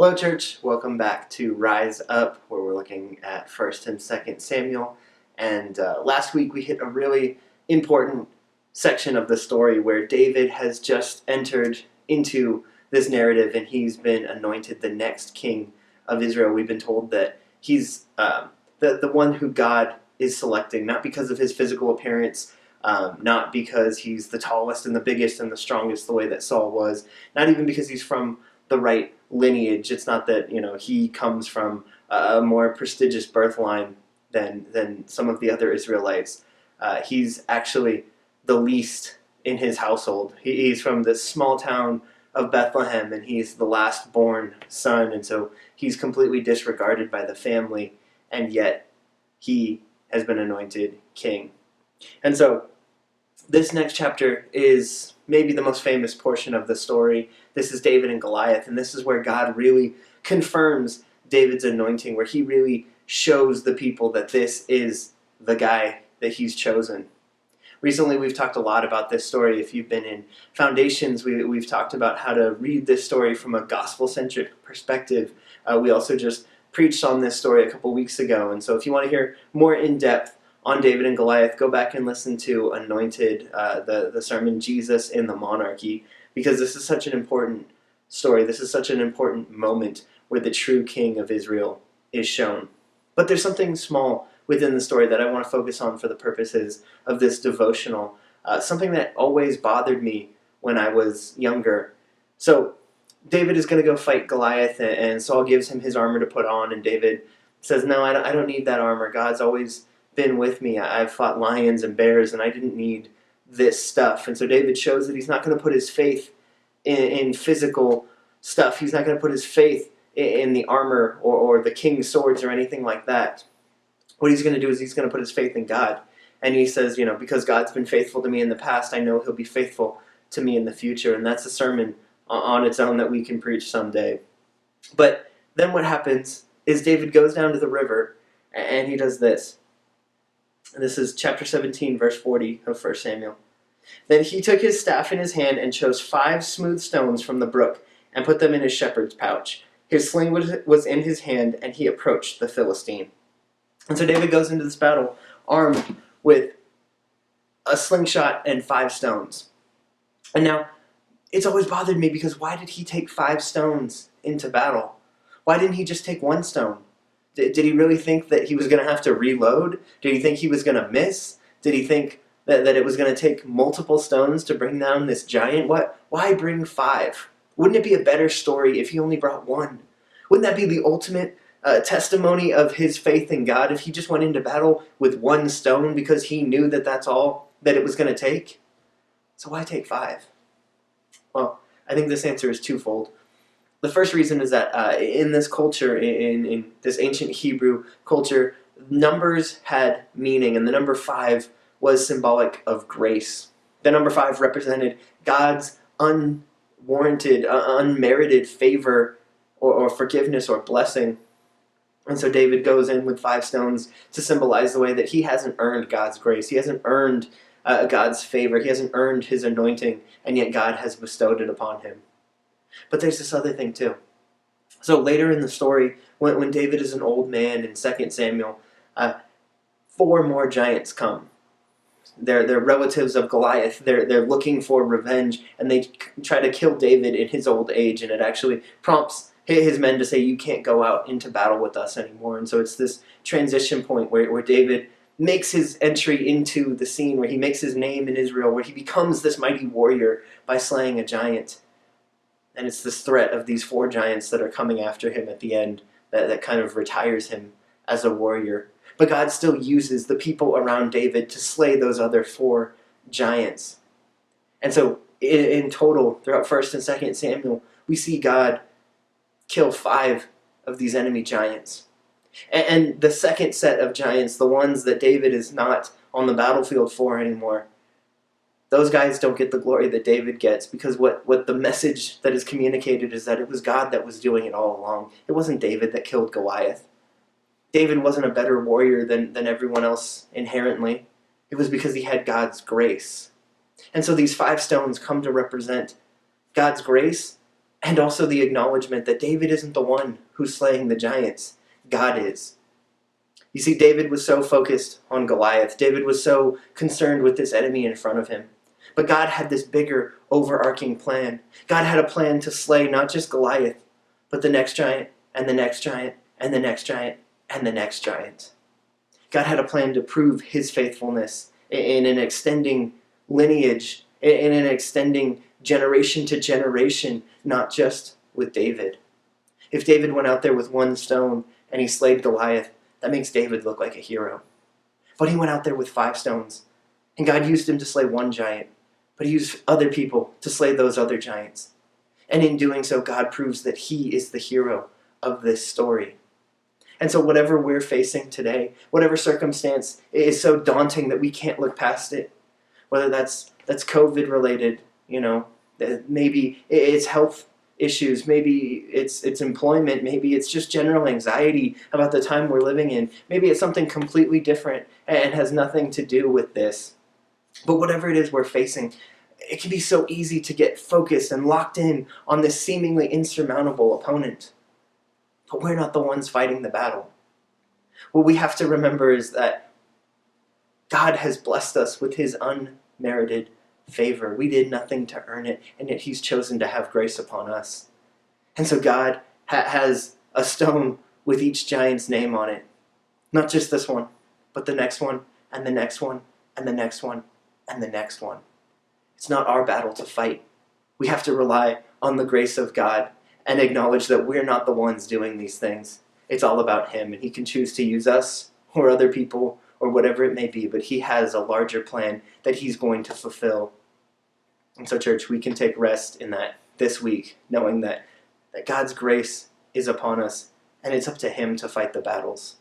Hello, church. Welcome back to Rise Up, where we're looking at 1st and 2nd Samuel. And last week we hit a really important section of the story where David has just entered into this narrative and he's been anointed the next king of Israel. We've been told that he's the one who God is selecting, not because of his physical appearance, not because he's the tallest and the biggest and the strongest the way that Saul was, not even because he's from the right lineage. It's not that he comes from a more prestigious birth line than some of the other Israelites. He's actually the least in his household. He's from this small town of Bethlehem, and he's the last born son, and so he's completely disregarded by the family, and yet he has been anointed king. And so this next chapter is maybe the most famous portion of the story. This is David and Goliath, and this is where God really confirms David's anointing, where he really shows the people that this is the guy that he's chosen. Recently, we've talked a lot about this story. If you've been in Foundations, we've talked about how to read this story from a gospel-centric perspective. We also just preached on this story a couple weeks ago, and so if you want to hear more in-depth on David and Goliath, go back and listen to Anointed, the sermon Jesus in the Monarchy, because this is such an important story. This is such an important moment where the true king of Israel is shown. But there's something small within the story that I want to focus on for the purposes of this devotional, something that always bothered me when I was younger. So David is going to go fight Goliath, and Saul gives him his armor to put on, and David says, no, I don't need that armor. God's always been with me. I've fought lions and bears, and I didn't need this stuff. And so David shows that he's not going to put his faith in physical stuff. He's not going to put his faith in the armor or the king's swords or anything like that. What he's going to do is he's going to put his faith in God. And he says, because God's been faithful to me in the past, I know he'll be faithful to me in the future. And that's a sermon on its own that we can preach someday. But then what happens is David goes down to the river and he does this. And this is chapter 17, verse 40 of 1 Samuel. Then he took his staff in his hand and chose 5 smooth stones from the brook and put them in his shepherd's pouch. His sling was in his hand, and he approached the Philistine. And so David goes into this battle armed with a slingshot and 5 stones. And now, it's always bothered me because why did he take 5 stones into battle? Why didn't he just take 1 stone? Did he really think that he was going to have to reload? Did he think he was going to miss? Did he think that it was going to take multiple stones to bring down this giant? Why bring 5? Wouldn't it be a better story if he only brought 1? Wouldn't that be the ultimate testimony of his faith in God if he just went into battle with 1 stone because he knew that that's all that it was going to take? So why take 5? Well, I think this answer is twofold. The first reason is that in this culture, in this ancient Hebrew culture, numbers had meaning, and the number 5 was symbolic of grace. The number 5 represented God's unwarranted, unmerited favor or forgiveness or blessing. And so David goes in with 5 stones to symbolize the way that he hasn't earned God's grace. He hasn't earned God's favor. He hasn't earned his anointing, and yet God has bestowed it upon him. But there's this other thing too. So later in the story, when David is an old man in 2 Samuel, 4 more giants come. They're relatives of Goliath. They're looking for revenge, and they try to kill David in his old age, and it actually prompts his men to say, you can't go out into battle with us anymore. And so it's this transition point where David makes his entry into the scene, where he makes his name in Israel, where he becomes this mighty warrior by slaying a giant. And it's this threat of these 4 giants that are coming after him at the end that kind of retires him as a warrior. But God still uses the people around David to slay those other 4 giants. And so in total, throughout 1st and 2nd Samuel, we see God kill 5 of these enemy giants. And the second set of giants, the ones that David is not on the battlefield for anymore, those guys don't get the glory that David gets, because what the message that is communicated is that it was God that was doing it all along. It wasn't David that killed Goliath. David wasn't a better warrior than everyone else inherently. It was because he had God's grace. And so these 5 stones come to represent God's grace And also the acknowledgement that David isn't the one who's slaying the giants. God is. You see, David was so focused on Goliath. David was so concerned with this enemy in front of him. But God had this bigger, overarching plan. God had a plan to slay not just Goliath, but the next giant, and the next giant, and the next giant, and the next giant. God had a plan to prove his faithfulness in an extending lineage, in an extending generation to generation, not just with David. If David went out there with one stone and he slayed Goliath, that makes David look like a hero. But he went out there with 5 stones, and God used him to slay one giant, but he used other people to slay those other giants. And in doing so, God proves that he is the hero of this story. And so whatever we're facing today, whatever circumstance is so daunting that we can't look past it, whether that's COVID related, maybe it's health issues, maybe it's employment, maybe it's just general anxiety about the time we're living in, maybe it's something completely different and has nothing to do with this. But whatever it is we're facing, it can be so easy to get focused and locked in on this seemingly insurmountable opponent. But we're not the ones fighting the battle. What we have to remember is that God has blessed us with his unmerited favor. We did nothing to earn it, and yet he's chosen to have grace upon us. And so God has a stone with each giant's name on it. Not just this one, but the next one, and the next one, and the next one, and the next one. It's not our battle to fight. We have to rely on the grace of God and acknowledge that we're not the ones doing these things. It's all about him, and he can choose to use us or other people or whatever it may be, but he has a larger plan that he's going to fulfill. And so, church, we can take rest in that this week, knowing that God's grace is upon us, and it's up to him to fight the battles.